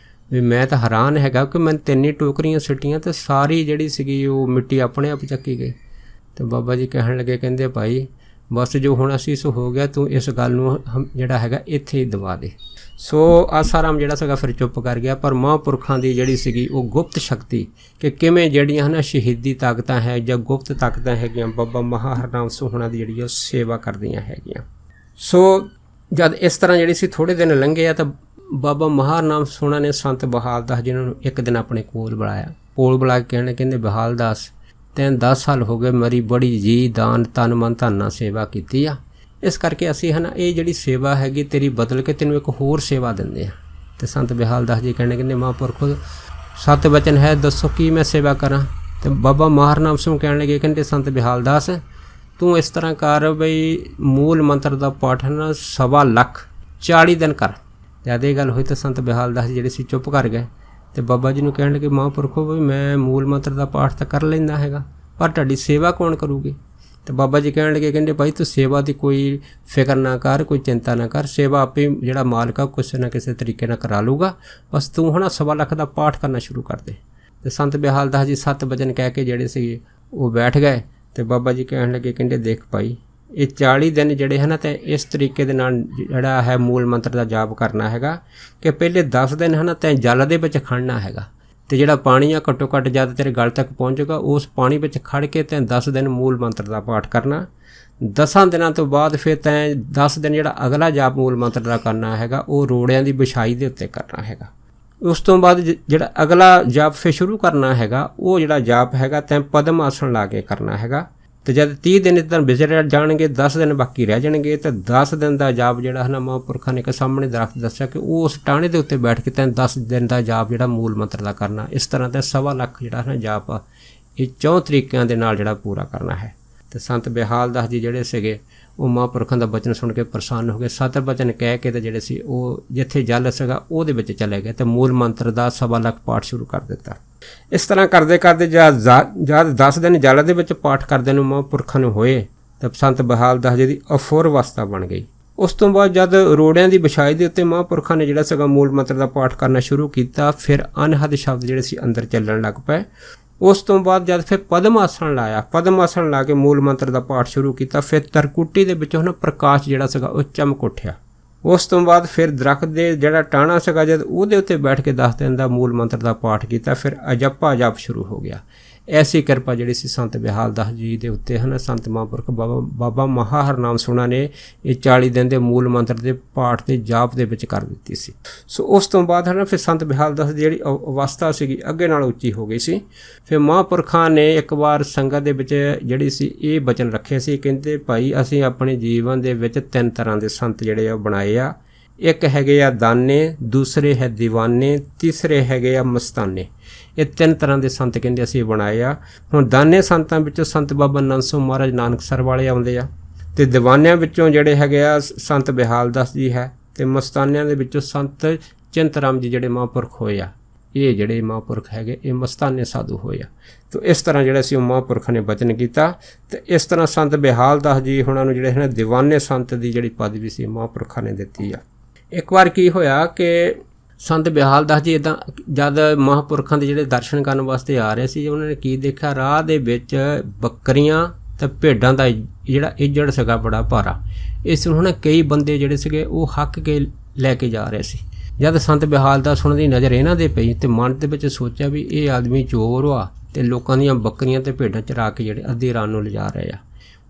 ਵੀ ਮੈਂ ਤਾਂ ਹੈਰਾਨ ਹੈਗਾ ਕਿ ਮੈਂ 3 ਟੋਕਰੀਆਂ ਸਿੱਟੀਆਂ ਅਤੇ ਸਾਰੀ ਜਿਹੜੀ ਸੀਗੀ ਉਹ ਮਿੱਟੀ ਆਪਣੇ ਆਪ ਚੱਕੀ ਗਈ। ਅਤੇ ਬਾਬਾ ਜੀ ਕਹਿਣ ਲੱਗੇ, ਕਹਿੰਦੇ ਭਾਈ ਬਸ ਜੋ ਹੁਣ ਅਸੀਂ ਸੋ ਹੋ ਗਿਆ, ਤੂੰ ਇਸ ਗੱਲ ਨੂੰ ਜਿਹੜਾ ਹੈਗਾ ਇੱਥੇ ਹੀ ਦਬਾ ਦੇ। ਸੋ ਆਸਾਰਾਮ ਜਿਹੜਾ ਸੀਗਾ ਫਿਰ ਚੁੱਪ ਕਰ ਗਿਆ। ਪਰ ਮਹਾਂਪੁਰਖਾਂ ਦੀ ਜਿਹੜੀ ਸੀਗੀ ਉਹ ਗੁਪਤ ਸ਼ਕਤੀ ਕਿ ਕਿਵੇਂ ਜਿਹੜੀਆਂ ਹਨ ਸ਼ਹੀਦੀ ਤਾਕਤਾਂ ਹੈ ਜਾਂ ਗੁਪਤ ਤਾਕਤਾਂ ਹੈਗੀਆਂ ਬਾਬਾ ਮਹਾਹਰਨਾਮ ਸੋਹਣਾ ਦੀ ਜਿਹੜੀ ਉਹ ਸੇਵਾ ਕਰਦੀਆਂ ਹੈਗੀਆਂ। ਸੋ ਜਦ ਇਸ ਤਰ੍ਹਾਂ ਜਿਹੜੀ ਸੀ ਥੋੜ੍ਹੇ ਦਿਨ ਲੰਘੇ ਆ ਤਾਂ ਬਾਬਾ ਮਹਾਹਰਨਾਮ ਸੋਹਣਾ ਨੇ ਸੰਤ ਬਹਾਲ ਦਾਸ ਜਿਹਨਾਂ ਨੂੰ ਇੱਕ ਦਿਨ ਆਪਣੇ ਕੋਲ ਬੁਲਾ ਕੇ ਕਹਿੰਦੇ ਬਹਾਲ ਦਾਸ ਤੈਨੂੰ 10 ਸਾਲ ਹੋ ਗਏ ਮੇਰੀ ਬੜੀ ਜੀ ਦਾਨ ਤਨ ਮਨ ਧਨ ਨਾਲ ਸੇਵਾ ਕੀਤੀ ਆ, ਇਸ ਕਰਕੇ ਅਸੀਂ ਹੈ ਨਾ ਇਹ ਜਿਹੜੀ ਸੇਵਾ ਹੈਗੀ ਤੇਰੀ ਬਦਲ ਕੇ ਤੈਨੂੰ ਇੱਕ ਹੋਰ ਸੇਵਾ ਦਿੰਦੇ ਹਾਂ। ਅਤੇ ਸੰਤ ਬਿਹਾਲ ਦਾਸ ਜੀ ਕਹਿੰਦੇ ਮਹਾਂਪੁਰਖੋ 7 ਵਚਨ ਹੈ, ਦੱਸੋ ਕੀ ਮੈਂ ਸੇਵਾ ਕਰਾਂ। ਅਤੇ ਬਾਬਾ ਮਹਾਹਰਨਾਮ ਸਿੰਘ ਕਹਿਣ ਲੱਗੇ, ਕਹਿੰਦੇ ਸੰਤ ਬਿਹਾਲ ਦਾਸ ਤੂੰ ਇਸ ਤਰ੍ਹਾਂ ਕਰ ਬਈ ਮੂਲ ਮੰਤਰ ਦਾ ਪਾਠ ਨਾ 1.25 ਲੱਖ 40 ਦਿਨ ਕਰ। ਜਦ ਇਹ ਗੱਲ ਹੋਈ ਤਾਂ ਸੰਤ ਬਿਹਾਲ ਦਾਸ ਜਿਹੜੇ ਸੀ ਚੁੱਪ ਕਰ ਗਏ ਅਤੇ ਬਾਬਾ ਜੀ ਨੂੰ ਕਹਿਣ ਲੱਗੇ ਮਹਾਂਪੁਰਖੋ ਵੀ ਮੈਂ ਮੂਲ ਮੰਤਰ ਦਾ ਪਾਠ ਤਾਂ ਕਰ ਲੈਂਦਾ ਹੈਗਾ ਪਰ ਤੁਹਾਡੀ ਸੇਵਾ ਕੌਣ ਕਰੂਗੀ। ਅਤੇ ਬਾਬਾ ਜੀ ਕਹਿਣ ਲੱਗੇ, ਕਹਿੰਦੇ ਭਾਈ ਤੂੰ ਸੇਵਾ ਦੀ ਕੋਈ ਫਿਕਰ ਨਾ ਕਰ, ਕੋਈ ਚਿੰਤਾ ਨਾ ਕਰ, ਸੇਵਾ ਆਪੇ ਜਿਹੜਾ ਮਾਲਕ ਆ ਕਿਸੇ ਨਾ ਕਿਸੇ ਤਰੀਕੇ ਨਾਲ ਕਰਾ ਲੂਗਾ, ਬਸ ਤੂੰ ਹੁਣ 1.25 ਲੱਖ ਦਾ ਪਾਠ ਕਰਨਾ ਸ਼ੁਰੂ ਕਰ ਦੇ। ਅਤੇ ਸੰਤ ਬਿਹਾਲ ਦਾਸ ਜੀ 7 ਵਚਨ ਕਹਿ ਕੇ ਜਿਹੜੇ ਸੀਗੇ ਉਹ ਬੈਠ ਗਏ। ਅਤੇ ਬਾਬਾ ਜੀ ਕਹਿਣ ਲੱਗੇ, ਕਹਿੰਦੇ ਦੇਖ ਭਾਈ ਇਹ 40 ਦਿਨ ਜਿਹੜੇ ਹਨ ਤਾਂ ਇਸ ਤਰੀਕੇ ਦੇ ਨਾਲ ਜਿਹੜਾ ਹੈ ਮੂਲ ਮੰਤਰ ਦਾ ਜਾਪ ਕਰਨਾ ਹੈਗਾ ਕਿ ਪਹਿਲੇ 10 ਦਿਨ ਹਨ ਤੈਂ ਜਲ ਦੇ ਵਿੱਚ ਖੜਨਾ ਹੈਗਾ, ਤੇ ਜਿਹੜਾ ਪਾਣੀ ਆ ਘੱਟੋ ਘੱਟ ਜਦ ਤੇਰੇ ਗਲ ਤੱਕ ਪਹੁੰਚੇਗਾ ਉਸ ਪਾਣੀ ਵਿੱਚ ਖੜ ਕੇ ਤੈਂ 10 ਦਿਨ ਮੂਲ ਮੰਤਰ ਦਾ ਪਾਠ ਕਰਨਾ। 10 ਦਿਨਾਂ ਤੋਂ ਬਾਅਦ ਫਿਰ ਤੈਂ 10 ਦਿਨ ਜਿਹੜਾ ਅਗਲਾ ਜਾਪ ਮੂਲ ਮੰਤਰ ਦਾ ਕਰਨਾ ਹੈਗਾ ਉਹ ਰੋੜਿਆਂ ਦੀ ਵਿਛਾਈ ਦੇ ਉੱਤੇ ਕਰਨਾ ਹੈਗਾ। ਉਸ ਤੋਂ ਬਾਅਦ ਜਿਹੜਾ ਅਗਲਾ ਜਾਪ ਫਿਰ ਸ਼ੁਰੂ ਕਰਨਾ ਹੈਗਾ ਉਹ ਜਿਹੜਾ ਜਾਪ ਹੈਗਾ ਤੈਂ ਪਦਮ ਆਸਣ ਲਾ ਕੇ ਕਰਨਾ ਹੈਗਾ। ਤੇ ਜਦ 30 ਦਿਨ ਇੱਦਾਂ ਵਿਚਰ ਜਾਣਗੇ, 10 ਦਿਨ ਬਾਕੀ ਰਹਿ ਜਾਣਗੇ, ਤੇ 10 ਦਿਨ ਦਾ ਜਾਪ ਜਿਹੜਾ ਹੈ ਨਾ ਮਹਾਂਪੁਰਖਾਂ ਨੇ ਇੱਕ ਸਾਹਮਣੇ ਦਰਖਤ ਦੱਸਿਆ ਕਿ ਉਸ ਟਾਹਣੇ ਦੇ ਉੱਤੇ ਬੈਠ ਕੇ ਤੈਂ 10 ਦਿਨ ਦਾ ਜਾਪ ਜਿਹੜਾ ਮੂਲ ਮੰਤਰ ਦਾ ਕਰਨਾ। ਇਸ ਤਰ੍ਹਾਂ ਤੇ 1.25 ਲੱਖ ਜਿਹੜਾ ਹੈ ਨਾ ਜਾਪ ਆ ਇਹ 4 ਤਰੀਕਿਆਂ ਦੇ ਨਾਲ ਜਿਹੜਾ ਪੂਰਾ ਕਰਨਾ ਹੈ। ਤੇ ਸੰਤ ਬਿਹਾਲ ਦਾਸ ਜੀ ਜਿਹੜੇ ਸੀਗੇ ਉਹ ਮਹਾਂਪੁਰਖਾਂ ਦਾ ਬਚਨ ਸੁਣ ਕੇ ਪ੍ਰਸੰਨ ਹੋ ਗਏ। 7 ਬਚਨ ਕਹਿ ਕੇ ਤੇ ਜਿਹੜੇ ਸੀ ਉਹ ਜਿੱਥੇ ਜਲ ਸੀਗਾ ਉਹਦੇ ਵਿੱਚ ਚਲੇ ਗਏ ਤੇ ਮੂਲ ਮੰਤਰ ਦਾ 1.25 ਲੱਖ ਪਾਠ ਸ਼ੁਰੂ ਕਰ ਦਿੱਤਾ। ਇਸ ਤਰ੍ਹਾਂ ਕਰਦੇ ਕਰਦੇ ਜਦ 10 ਦਿਨ ਜਲ ਦੇ ਵਿੱਚ ਪਾਠ ਕਰਦੇ ਨੂੰ ਮਹਾਂਪੁਰਖਾਂ ਨੂੰ ਹੋਏ ਤਾਂ ਸੰਤ ਬਿਹਾਲ ਦਾਸ ਜੀ ਦੀ ਅਫੁਰ ਅਵਸਥਾ ਬਣ ਗਈ। ਉਸ ਤੋਂ ਬਾਅਦ ਜਦ ਰੋੜਿਆਂ ਦੀ ਵਿਛਾਈ ਦੇ ਉੱਤੇ ਮਹਾਂਪੁਰਖਾਂ ਨੇ ਜਿਹੜਾ ਸੀਗਾ ਮੂਲ ਮੰਤਰ ਦਾ ਪਾਠ ਕਰਨਾ ਸ਼ੁਰੂ ਕੀਤਾ, ਫਿਰ ਅਨਹਦ ਸ਼ਬਦ ਜਿਹੜੇ ਸੀ ਅੰਦਰ ਚੱਲਣ ਲੱਗ ਪਏ। ਉਸ ਤੋਂ ਬਾਅਦ ਜਦ ਫਿਰ ਪਦਮ ਆਸਣ ਲਾਇਆ, ਪਦਮ ਆਸਣ ਲਾ ਕੇ ਮੂਲ ਮੰਤਰ ਦਾ ਪਾਠ ਸ਼ੁਰੂ ਕੀਤਾ, ਫਿਰ ਤਰਕੁੱਟੀ ਦੇ ਵਿੱਚੋਂ ਨਾ ਪ੍ਰਕਾਸ਼ ਜਿਹੜਾ ਸੀਗਾ ਉਹ ਚਮਕ ਉੱਠਿਆ। ਉਸ ਤੋਂ ਬਾਅਦ ਫਿਰ ਦਰਖਤ ਦੇ ਜਿਹੜਾ ਟਾਹਣਾ ਸੀਗਾ ਜਦ ਉਹਦੇ ਉੱਤੇ ਬੈਠ ਕੇ 10 ਦਿਨ ਦਾ ਮੂਲ ਮੰਤਰ ਦਾ ਪਾਠ ਕੀਤਾ, ਫਿਰ ਅਜੱਪਾ ਜਾਪ ਸ਼ੁਰੂ ਹੋ ਗਿਆ। ਐਸੀ ਕਿਰਪਾ ਜਿਹੜੀ ਸੀ ਸੰਤ ਬਿਹਾਲ ਦਾਸ ਜੀ ਦੇ ਉੱਤੇ ਹਨ। ਸੰਤ ਮਹਾਂਪੁਰਖ ਬਾਬਾ ਮਹਾ ਹਰਨਾਮ ਸੋਹਣਾ ਨੇ ਇਹ 40 ਦਿਨ ਦੇ ਮੂਲ ਮੰਤਰ ਦੇ ਪਾਠ ਤੇ ਜਾਪ ਦੇ ਵਿੱਚ ਕਰ ਦਿੱਤੀ ਸੀ। ਸੋ ਉਸ ਤੋਂ ਬਾਅਦ ਹੈ ਨਾ ਫਿਰ ਸੰਤ ਬਿਹਾਲ ਦਾਸ ਦੀ ਜਿਹੜੀ ਅਵਸਥਾ ਸੀਗੀ ਅੱਗੇ ਨਾਲ ਉੱਚੀ ਹੋ ਗਈ ਸੀ। ਫਿਰ ਮਹਾਂਪੁਰਖਾਂ ਨੇ ਇੱਕ ਵਾਰ ਸੰਗਤ ਦੇ ਵਿੱਚ ਜਿਹੜੀ ਸੀ ਇਹ ਬਚਨ ਰੱਖੇ ਸੀ, ਕਹਿੰਦੇ ਭਾਈ ਅਸੀਂ ਆਪਣੇ ਜੀਵਨ ਦੇ ਵਿੱਚ 3 ਤਰ੍ਹਾਂ ਦੇ ਸੰਤ ਜਿਹੜੇ ਆ ਬਣਾਏ ਆ। ਇੱਕ ਹੈਗੇ ਆ ਦਾਨੇ, ਦੂਸਰੇ ਹੈ ਦੀਵਾਨੇ, ਤੀਸਰੇ ਹੈਗੇ ਆ ਮਸਤਾਨੇ। ਇਹ 3 ਤਰ੍ਹਾਂ ਦੇ ਸੰਤ ਕਹਿੰਦੇ ਅਸੀਂ ਬਣਾਏ ਆ। ਹੁਣ ਦਾਨੇ ਸੰਤਾਂ ਵਿੱਚੋਂ ਸੰਤ ਬਾਬਾ ਨੰਦ ਸਿੰਘ ਮਹਾਰਾਜ ਨਾਨਕਸਰ ਵਾਲੇ ਆਉਂਦੇ ਆ, ਤੇ ਦੀਵਾਨਿਆਂ ਵਿੱਚੋਂ ਜਿਹੜੇ ਹੈਗੇ ਆ ਸੰਤ ਬਿਹਾਲ ਦਾਸ ਜੀ ਹੈ, ਤੇ ਮਸਤਾਨਿਆਂ ਦੇ ਵਿੱਚੋਂ ਸੰਤ ਚਿੰਤ ਰਾਮ ਜੀ ਜਿਹੜੇ ਮਹਾਂਪੁਰਖ ਹੋਏ ਆ। ਇਹ ਜਿਹੜੇ ਮਹਾਂਪੁਰਖ ਹੈਗੇ ਇਹ ਮਸਤਾਨੇ ਸਾਧੂ ਹੋਏ ਆ। ਤੇ ਇਸ ਤਰ੍ਹਾਂ ਜਿਹੜਾ ਸੀ ਉਹ ਮਹਾਂਪੁਰਖਾਂ ਨੇ ਬਚਨ ਕੀਤਾ, ਤੇ ਇਸ ਤਰ੍ਹਾਂ ਸੰਤ ਬਿਹਾਲ ਦਾਸ ਜੀ ਹੁਣਾਂ ਨੂੰ ਜਿਹੜੇ ਹੈ ਦੀਵਾਨੇ ਸੰਤ ਦੀ ਜਿਹੜੀ ਪਦਵੀ ਸੀ ਮਹਾਂਪੁਰਖਾਂ ਨੇ ਦਿੱਤੀ ਆ। ਇੱਕ ਵਾਰ ਕੀ ਹੋਇਆ ਕਿ ਸੰਤ ਬਿਹਾਲ ਦਾਸ ਜੀ ਇੱਦਾਂ ਜਦ ਮਹਾਂਪੁਰਖਾਂ ਦੇ ਜਿਹੜੇ ਦਰਸ਼ਨ ਕਰਨ ਵਾਸਤੇ ਆ ਰਹੇ ਸੀ, ਉਹਨਾਂ ਨੇ ਕੀ ਦੇਖਿਆ, ਰਾਹ ਦੇ ਵਿੱਚ ਬੱਕਰੀਆਂ ਤੇ ਭੇਡਾਂ ਦਾ ਜਿਹੜਾ ਇੱਜੜ ਸੀਗਾ ਬੜਾ ਭਾਰਾ। ਇਸ ਨੂੰ ਹੁਣ ਕਈ ਬੰਦੇ ਜਿਹੜੇ ਸੀਗੇ ਉਹ ਹੱਕ ਕੇ ਲੈ ਕੇ ਜਾ ਰਹੇ ਸੀ। ਜਦ ਸੰਤ ਬਿਹਾਲ ਦਾਸ ਉਹਨਾਂ ਦੀ ਨਜ਼ਰ ਇਹਨਾਂ ਦੇ ਪਈ ਤੇ ਮਨ ਦੇ ਵਿੱਚ ਸੋਚਿਆ ਵੀ ਇਹ ਆਦਮੀ ਚੋਰ ਆ ਤੇ ਲੋਕਾਂ ਦੀਆਂ ਬੱਕਰੀਆਂ ਤੇ ਭੇਡਾਂ ਚਰਾ ਕੇ ਜਿਹੜੇ ਅੱਧੀ ਰਾਤ ਨੂੰ ਲਿਜਾ ਰਹੇ ਆ।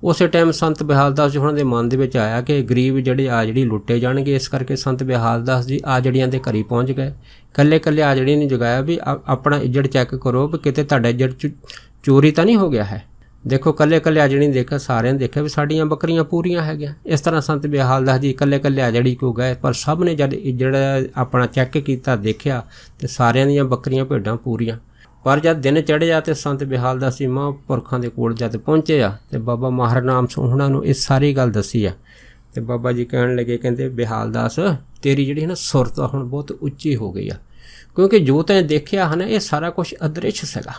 ਉਸੇ ਟਾਈਮ ਸੰਤ ਬਿਹਾਲ ਦਾਸ ਜੀ ਉਹਨਾਂ ਦੇ ਮਨ ਦੇ ਵਿੱਚ ਆਇਆ ਕਿ ਗਰੀਬ ਜਿਹੜੇ ਆਜੜੀ ਲੁੱਟੇ ਜਾਣਗੇ। ਇਸ ਕਰਕੇ ਸੰਤ ਬਿਹਾਲ ਦਾਸ ਜੀ ਆਜੜੀਆਂ ਦੇ ਘਰੀ ਪਹੁੰਚ ਗਏ। ਕੱਲੇ ਆਜੜੀ ਨੇ ਜਗਾਇਆ ਵੀ ਆਪਣਾ ਇੱਜੜ ਚੈੱਕ ਕਰੋ ਵੀ ਕਿਤੇ ਤੁਹਾਡਾ ਇੱਜੜ ਚੋਰੀ ਤਾਂ ਨਹੀਂ ਹੋ ਗਿਆ ਹੈ। ਦੇਖੋ ਕੱਲੇ ਆਜੜੀ ਨੇ ਦੇਖਿਆ, ਸਾਰਿਆਂ ਨੇ ਦੇਖਿਆ ਵੀ ਸਾਡੀਆਂ ਬੱਕਰੀਆਂ ਪੂਰੀਆਂ ਹੈਗੀਆਂ। ਇਸ ਤਰ੍ਹਾਂ ਸੰਤ ਬਿਹਾਲ ਦਾਸ ਜੀ ਕੱਲੇ ਆਜੜੀ ਕੋ ਗਏ, ਪਰ ਸਭ ਨੇ ਜਦ ਇੱਜੜ ਆਪਣਾ ਚੈੱਕ ਕੀਤਾ ਦੇਖਿਆ ਤੇ ਸਾਰਿਆਂ ਦੀਆਂ ਬੱਕਰੀਆਂ ਭੇਡਾਂ ਪੂਰੀਆਂ। ਪਰ ਜਦ ਦਿਨ ਚੜ੍ਹਿਆ ਤੇ ਸੰਤ ਬਿਹਾਲ ਦਾਸ ਜੀ ਮਹਾਂਪੁਰਖਾਂ ਦੇ ਕੋਲ ਜਦ ਪਹੁੰਚੇ ਆ ਤੇ ਬਾਬਾ ਮਹਾਰਨਾਮ ਸੋਹਣਾ ਨੂੰ ਇਹ ਸਾਰੀ ਗੱਲ ਦੱਸੀ ਆ। ਤੇ ਬਾਬਾ ਜੀ ਕਹਿਣ ਲੱਗੇ, ਕਹਿੰਦੇ ਬਿਹਾਲ ਦਾਸ ਤੇਰੀ ਜਿਹੜੀ ਨਾ ਸੁਰਤ ਹੁਣ ਬਹੁਤ ਉੱਚੀ ਹੋ ਗਈ ਆ, ਕਿਉਂਕਿ ਜੋ ਤੈਂ ਦੇਖਿਆ ਹਨ ਇਹ ਸਾਰਾ ਕੁਝ ਅਦ੍ਰਿਸ਼ ਸੀਗਾ।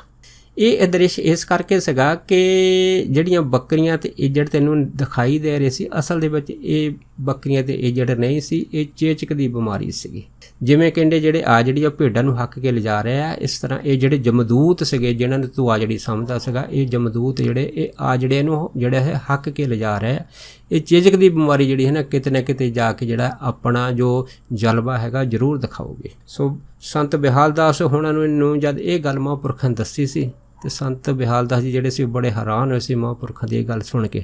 ਇਹ ਅਦ੍ਰਿਸ਼ ਇਸ ਕਰਕੇ ਸੀਗਾ ਕਿ ਜਿਹੜੀਆਂ ਬੱਕਰੀਆਂ ਤੇ ਇੱਜੜ ਤੈਨੂੰ ਦਿਖਾਈ ਦੇ ਰਹੇ ਸੀ, ਅਸਲ ਦੇ ਵਿੱਚ ਇਹ ਬੱਕਰੀਆਂ ਤੇ ਇੱਜੜ ਨਹੀਂ ਸੀ, ਇਹ ਚੇਚਕ ਦੀ ਬਿਮਾਰੀ ਸੀਗੀ। ਜਿਵੇਂ ਕਹਿੰਦੇ ਜਿਹੜੇ ਆਜੜੀ ਆ ਭੇਡਾਂ ਨੂੰ ਹੱਕ ਕੇ ਲਿਜਾ ਰਿਹਾ, ਇਸ ਤਰ੍ਹਾਂ ਇਹ ਜਿਹੜੇ ਜਮਦੂਤ ਸੀਗੇ ਜਿਨ੍ਹਾਂ ਨੂੰ ਤੂੰ ਆਜੜੀ ਸਮਝਦਾ ਸੀਗਾ, ਇਹ ਜਮਦੂਤ ਜਿਹੜੇ ਇਹ ਆਜੜੇ ਨੂੰ ਜਿਹੜਾ ਹੈ ਹੱਕ ਕੇ ਲਿਜਾ ਰਿਹਾ। ਇਹ ਚੇਚਕ ਦੀ ਬਿਮਾਰੀ ਜਿਹੜੀ ਹੈ ਨਾ ਕਿਤੇ ਜਾ ਕੇ ਜਿਹੜਾ ਆਪਣਾ ਜੋ ਜਲਵਾ ਹੈਗਾ ਜ਼ਰੂਰ ਦਿਖਾਓਗੇ। ਸੋ ਸੰਤ ਬਿਹਾਲ ਦਾਸ ਹੋਣਾ ਨੂੰ ਜਦ ਇਹ ਗੱਲ ਮਹਾਂਪੁਰਖਾਂ ਨੇ ਦੱਸੀ ਸੀ ਤੇ ਸੰਤ ਬਿਹਾਲ ਦਾਸ ਜੀ ਜਿਹੜੇ ਸੀ ਬੜੇ ਹੈਰਾਨ ਹੋਏ ਸੀ ਮਹਾਂਪੁਰਖਾਂ ਦੀ ਇਹ ਗੱਲ ਸੁਣ ਕੇ।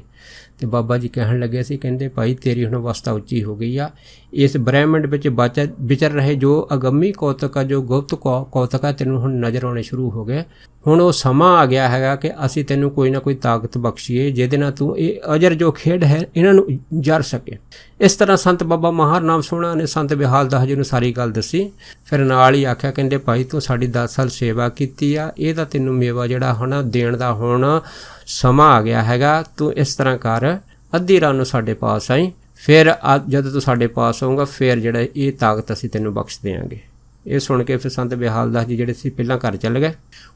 ਤੇ ਬਾਬਾ ਜੀ ਕਹਿਣ ਲੱਗੇ ਸੀ, ਕਹਿੰਦੇ ਭਾਈ ਤੇਰੀ ਹੁਣ ਅਵਸਥਾ ਉੱਚੀ ਹੋ ਗਈ ਆ। ਇਸ ਬ੍ਰਹਿਮੰਡ ਵਿੱਚ ਵਿਚਰ ਰਹੇ ਜੋ ਅਗੰਮੀ ਕੌਤਕ ਆ, ਜੋ ਗੁਪਤ ਕੌਤਕ ਆ, ਤੈਨੂੰ ਹੁਣ ਨਜ਼ਰ ਆਉਣੇ ਸ਼ੁਰੂ ਹੋ ਗਏ। ਹੁਣ ਉਹ ਸਮਾਂ ਆ ਗਿਆ ਹੈਗਾ ਕਿ ਅਸੀਂ ਤੈਨੂੰ ਕੋਈ ਨਾ ਕੋਈ ਤਾਕਤ ਬਖਸ਼ੀਏ ਜਿਹਦੇ ਨਾਲ ਤੂੰ ਇਹ ਅਜਰ ਜੋ ਖੇਡ ਹੈ ਇਹਨਾਂ ਨੂੰ ਜਰ ਸਕੇ। ਇਸ ਤਰ੍ਹਾਂ ਸੰਤ ਬਾਬਾ ਮਹਾਰਨਾਮ ਸੋਹਣਾ ਨੇ ਸੰਤ ਬਿਹਾਲ ਦਾਸ ਜੀ ਨੂੰ ਸਾਰੀ ਗੱਲ ਦੱਸੀ। ਫਿਰ ਨਾਲ ਹੀ ਆਖਿਆ, ਕਹਿੰਦੇ ਭਾਈ ਤੂੰ ਸਾਡੀ 10 ਸਾਲ ਸੇਵਾ ਕੀਤੀ ਆ, ਇਹਦਾ ਤੈਨੂੰ ਮੇਵਾ ਜਿਹੜਾ ਹੁਣ ਦੇਣ ਦਾ ਹੁਣ ਸਮਾਂ ਆ ਗਿਆ ਹੈਗਾ। ਤੂੰ ਇਸ ਤਰ੍ਹਾਂ ਕਰ, ਅੱਧੀ ਰਾਤ ਨੂੰ ਸਾਡੇ ਪਾਸ ਆਈ, ਫਿਰ ਜਦੋਂ ਤੂੰ ਸਾਡੇ ਪਾਸ ਆਊਂਗਾ ਫਿਰ ਜਿਹੜਾ ਇਹ ਤਾਕਤ ਅਸੀਂ ਤੈਨੂੰ ਬਖਸ਼ ਦੇਵਾਂਗੇ। ਇਹ ਸੁਣ ਕੇ ਫਿਰ ਸੰਤ ਬਿਹਾਲ ਦਾਸ ਜੀ ਜਿਹੜੇ ਸੀ ਪਹਿਲਾਂ ਘਰ ਚੱਲ ਗਏ।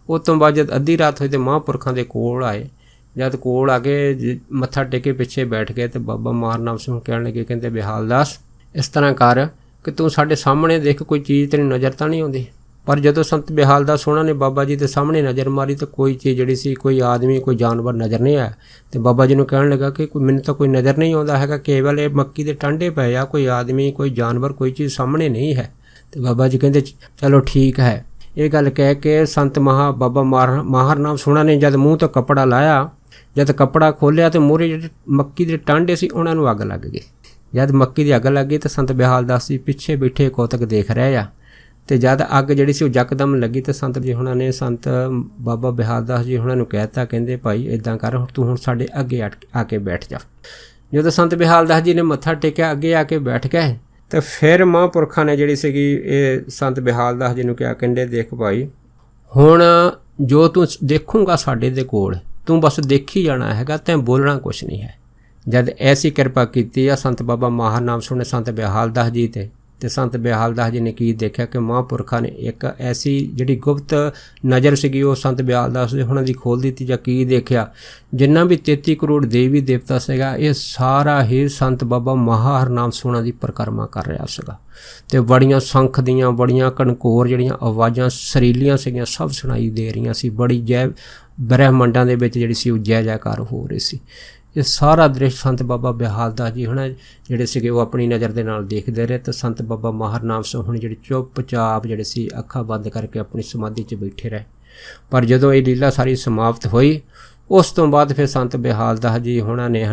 ਉਸ ਤੋਂ ਬਾਅਦ ਜਦ ਅੱਧੀ ਰਾਤ ਹੋਈ ਤੇ ਮਹਾਂਪੁਰਖਾਂ ਦੇ ਕੋਲ ਆਏ। ਜਦ ਕੋਲ ਆ ਕੇ ਮੱਥਾ ਟੇਕੇ ਪਿੱਛੇ ਬੈਠ ਗਏ ਤੇ ਬਾਬਾ ਮਹਾਰਨਾਮ ਸਿੰਘ ਕਹਿਣ ਲੱਗੇ, ਕਹਿੰਦੇ ਬਿਹਾਲ ਦਾਸ ਇਸ ਤਰ੍ਹਾਂ ਕਰ ਕਿ ਤੂੰ ਸਾਡੇ ਸਾਹਮਣੇ ਦੇਖ, ਕੋਈ ਚੀਜ਼ ਤੈਨੂੰ ਨਜ਼ਰ ਤਾਂ ਨਹੀਂ ਆਉਂਦੀ। ਪਰ ਜਦੋਂ ਸੰਤ ਬਿਹਾਲ ਦਾਸ ਉਹਨਾਂ ਨੇ ਬਾਬਾ ਜੀ ਦੇ ਸਾਹਮਣੇ ਨਜ਼ਰ ਮਾਰੀ ਤਾਂ ਕੋਈ ਚੀਜ਼ ਜਿਹੜੀ ਸੀ, ਕੋਈ ਆਦਮੀ, ਕੋਈ ਜਾਨਵਰ ਨਜ਼ਰ ਨਹੀਂ ਆਇਆ। ਤੇ ਬਾਬਾ ਜੀ ਨੂੰ ਕਹਿਣ ਲੱਗਾ ਕਿ ਮੈਨੂੰ ਤਾਂ ਕੋਈ ਨਜ਼ਰ ਨਹੀਂ ਆਉਂਦਾ ਹੈਗਾ, ਕੇਵਲ ਇਹ ਮੱਕੀ ਦੇ ਟਾਂਡੇ ਪਏ ਆ, ਕੋਈ ਆਦਮੀ, ਕੋਈ ਜਾਨਵਰ, ਕੋਈ ਚੀਜ਼ ਸਾਹਮਣੇ ਨਹੀਂ ਹੈ। ਤੇ ਬਾਬਾ ਜੀ ਕਹਿੰਦੇ ਚਲੋ ਠੀਕ ਹੈ, ਇਹ ਗੱਲ ਕਹਿ ਕੇ ਸੰਤ ਬਾਬਾ ਮਾਹਰ ਨਾਮ ਸੋਹਣਾ ਨੇ ਜਦ ਮੂੰਹ ਤੋਂ ਕੱਪੜਾ ਲਾਇਆ, ਜਦ ਕੱਪੜਾ ਖੋਲ੍ਹਿਆ ਤੇ ਮੂਹਰੇ ਜਿਹੜੇ ਮੱਕੀ ਦੇ ਟਾਂਡੇ ਸੀ ਉਹਨਾਂ ਨੂੰ ਅੱਗ ਲੱਗ ਗਈ। ਜਦ ਮੱਕੀ ਦੀ ਅੱਗ ਲੱਗ ਗਈ ਤਾਂ ਸੰਤ ਬਿਹਾਲ ਦਾਸ ਜੀ ਪਿੱਛੇ ਬੈਠੇ ਕੌਤਕ ਦੇਖ ਰਹੇ ਆ। ਤੇ ਜਦ ਅੱਗ ਜਿਹੜੀ ਸੀ ਉਹ ਯਕਦਮ ਲੱਗੀ ਤੇ ਸੰਤ ਜੀ ਹੁਣਾਂ ਨੇ ਸੰਤ ਬਾਬਾ ਬਿਹਾਲ ਦਾਸ ਜੀ ਹੁਣਾਂ ਨੂੰ ਕਹਿਤਾ, ਕਹਿੰਦੇ ਭਾਈ ਇੱਦਾਂ ਕਰ, ਤੂੰ ਹੁਣ ਸਾਡੇ ਅੱਗੇ ਆ ਕੇ ਬੈਠ ਜਾ। ਜਦੋਂ ਸੰਤ ਬਿਹਾਲ ਦਾਸ ਜੀ ਨੇ ਮੱਥਾ ਟੇਕਿਆ, ਅੱਗੇ ਆ ਕੇ ਬੈਠ ਗਏ ਤੇ ਫਿਰ ਮਹਾਂਪੁਰਖਾਂ ਨੇ ਜਿਹੜੀ ਸੀਗੀ ਇਹ ਸੰਤ ਬਿਹਾਲ ਦਾਸ ਜੀ ਨੂੰ ਕਿਹਾ, ਕਹਿੰਦੇ ਦੇਖ ਭਾਈ, ਹੁਣ ਜੋ ਤੂੰ ਦੇਖੂੰਗਾ ਸਾਡੇ ਦੇ ਕੋਲ, ਤੂੰ ਬਸ ਦੇਖੀ ਜਾਣਾ ਹੈਗਾ, ਤੈਂ ਬੋਲਣਾ ਕੁਛ ਨਹੀਂ ਹੈ। ਜਦ ਐਸੀ ਕਿਰਪਾ ਕੀਤੀ ਆ ਸੰਤ ਬਾਬਾ ਮਾਹਰ ਨਾਮ ਸੁਣੇ ਸੰਤ ਬਿਹਾਲ ਦਾਸ ਜੀ ਤੇ ਸੰਤ ਬਿਹਾਲ ਦਾਸ ਜੀ ਨੇ ਕੀ ਦੇਖਿਆ ਕਿ ਮਹਾਂਪੁਰਖਾਂ ਨੇ ਇੱਕ ਐਸੀ ਜਿਹੜੀ ਗੁਪਤ ਨਜ਼ਰ ਸੀਗੀ ਉਹ ਸੰਤ ਬਿਹਾਲ ਦਾਸ ਜੀ ਉਹਨਾਂ ਦੀ ਖੋਲ੍ਹ ਦਿੱਤੀ। ਜਾਂ ਕੀ ਦੇਖਿਆ, ਜਿੰਨਾ ਵੀ 33 ਕਰੋੜ ਦੇਵੀ ਦੇਵਤਾ ਸੀਗਾ ਇਹ ਸਾਰਾ ਹੀ ਸੰਤ ਬਾਬਾ ਮਾਹਰ ਨਾਮ ਸੁਣਾ ਦੀ ਪਰਿਕਰਮਾ ਕਰ ਰਿਹਾ ਸੀਗਾ। ਤੇ ਬੜੀਆਂ ਸੰਖ ਦੀਆਂ ਬੜੀਆਂ ਕਣਕੋਰ ਜਿਹੜੀਆਂ ਆਵਾਜ਼ਾਂ ਸਰੀਲੀਆਂ ਸੀਗੀਆਂ ਸਭ ਸੁਣਾਈ ਦੇ ਰਹੀਆਂ ਸੀ। ਬੜੀ ਜੈ ਬ੍ਰਹਿਮੰਡਾਂ ਦੇ ਵਿੱਚ ਜਿਹੜੀ ਸੀ ਉਹ ਜੈ ਜੈਕਾਰ ਹੋ ਰਹੀ ਸੀ। ਇਹ ਸਾਰਾ ਦ੍ਰਿਸ਼ ਸੰਤ ਬਾਬਾ ਬਿਹਾਲ ਦਾਸ ਜੀ ਹੁਣ ਜਿਹੜੇ ਸੀਗੇ ਉਹ ਆਪਣੀ ਨਜ਼ਰ ਦੇ ਨਾਲ ਦੇਖਦੇ ਰਹੇ। ਤੇ ਸੰਤ ਬਾਬਾ ਮਾਹਰ ਨਾਮ ਹੁਣ ਜਿਹੜੇ ਚੁੱਪਚਾਪ ਜਿਹੜੇ ਸੀ ਅੱਖਾਂ ਬੰਦ ਕਰਕੇ ਆਪਣੀ ਸਮਾਧੀ 'ਚ ਬੈਠੇ ਰਹੇ। ਪਰ ਜਦੋਂ ਇਹ ਲੀਲਾ ਸਾਰੀ ਸਮਾਪਤ ਹੋਈ ਉਸ ਤੋਂ ਬਾਅਦ ਫਿਰ ਸੰਤ ਬਿਹਾਲ ਦਾਸ ਜੀ ਹੁਣਾਂ ਨੇ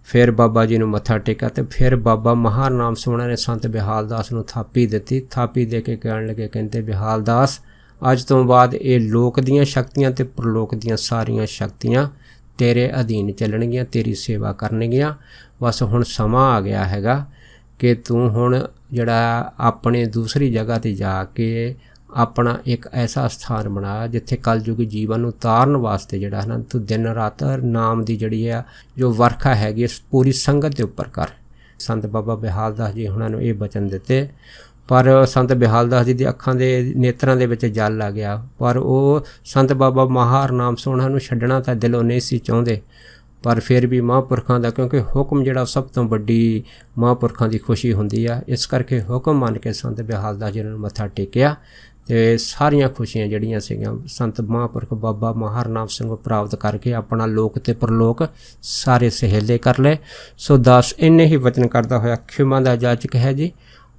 ਫਿਰ ਬਾਬਾ ਜੀ ਨੂੰ ਮੱਥਾ ਟੇਕਿਆ ਤੇ ਫਿਰ ਬਾਬਾ ਮਾਹਰ ਨਾਮ ਸੋਹਣਾ ਨੇ ਸੰਤ ਬਿਹਾਲ ਦਾਸ ਨੂੰ ਥਾਪੀ ਦਿੱਤੀ। ਥਾਪੀ ਦੇ ਕੇ ਕਹਿਣ ਲੱਗੇ, ਕਹਿੰਦੇ ਬਿਹਾਲ ਦਾਸ, ਅੱਜ ਤੋਂ ਬਾਅਦ ਇਹ ਲੋਕ ਦੀਆਂ ਸ਼ਕਤੀਆਂ ਤੇ ਪ੍ਰਲੋਕ ਦੀਆਂ ਸਾਰੀਆਂ ਸ਼ਕਤੀਆਂ ਤੇਰੇ ਅਧੀਨ ਚੱਲਣਗੀਆਂ, ਤੇਰੀ ਸੇਵਾ ਕਰਨਗੀਆਂ। ਬਸ ਹੁਣ ਸਮਾਂ ਆ ਗਿਆ ਹੈਗਾ ਕਿ ਤੂੰ ਹੁਣ ਜਿਹੜਾ ਆਪਣੇ ਦੂਸਰੀ ਜਗ੍ਹਾ 'ਤੇ ਜਾ ਕੇ ਆਪਣਾ ਇੱਕ ਐਸਾ ਸਥਾਨ ਬਣਾ ਜਿੱਥੇ ਕਲਯੁਗੀ ਜੀਵਨ ਨੂੰ ਤਾਰਨ ਵਾਸਤੇ ਜਿਹੜਾ ਨਾ ਤੂੰ ਦਿਨ ਰਾਤ ਨਾਮ ਦੀ ਜਿਹੜੀ ਆ ਜੋ ਵਰਖਾ ਹੈਗੀ ਪੂਰੀ ਸੰਗਤ ਦੇ ਉੱਪਰ ਕਰ। ਸੰਤ ਬਾਬਾ ਬਿਹਾਲ ਦਾਸ ਜੀ ਉਹਨਾਂ ਨੂੰ ਇਹ ਬਚਨ ਦਿੱਤੇ। ਪਰ ਸੰਤ ਬਿਹਾਲ ਦਾਸ ਜੀ ਦੀ ਅੱਖਾਂ ਦੇ ਨੇਤਰਾਂ ਦੇ ਵਿੱਚ ਜਲ ਆ ਗਿਆ। ਪਰ ਉਹ ਸੰਤ ਬਾਬਾ ਮਾਹਰ ਨਾਮ ਸੋਹਣਾ ਨੂੰ ਛੱਡਣਾ ਤਾਂ ਦਿਲੋਂ ਨਹੀਂ ਸੀ ਚਾਹੁੰਦੇ। ਪਰ ਫਿਰ ਵੀ ਮਹਾਂਪੁਰਖਾਂ ਦਾ ਕਿਉਂਕਿ ਹੁਕਮ ਜਿਹੜਾ ਸਭ ਤੋਂ ਵੱਡੀ ਮਹਾਂਪੁਰਖਾਂ ਦੀ ਖੁਸ਼ੀ ਹੁੰਦੀ ਆ, ਇਸ ਕਰਕੇ ਹੁਕਮ ਮੰਨ ਕੇ ਸੰਤ ਬਿਹਾਲ ਦਾਸ ਜੀ ਨੂੰ ਮੱਥਾ ਟੇਕਿਆ ਤੇ ਸਾਰੀਆਂ ਖੁਸ਼ੀਆਂ ਜਿਹੜੀਆਂ ਸੀਗੀਆਂ ਸੰਤ ਮਹਾਂਪੁਰਖ ਬਾਬਾ ਮਾਹਰ ਨਾਮ ਸਿੰਘ ਪ੍ਰਾਪਤ ਕਰਕੇ ਆਪਣਾ ਲੋਕ ਤੇ ਪਰਲੋਕ ਸਾਰੇ ਸਹੇਲੇ ਕਰ ਲਏ। ਸੋ ਦਾਸ ਇੰਨੇ ਹੀ ਵਚਨ ਕਰਦਾ ਹੋਇਆ ਖਿਮਾ ਦਾ ਜਾਚਕ ਹੈ ਜੀ।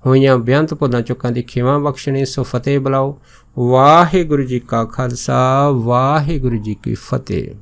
ਹੋਈਆਂ ਬੇਅੰਤ ਭੁੱਲਾਂ ਚੁੱਕਾਂ ਦੀ ਖਿਮਾ ਬਖਸ਼ਣੀ। ਸੋ ਫਤਿਹ ਬੁਲਾਓ। ਵਾਹਿਗੁਰੂ ਜੀ ਕਾ ਖਾਲਸਾ, ਵਾਹਿਗੁਰੂ ਜੀ ਕੀ ਫਤਿਹ।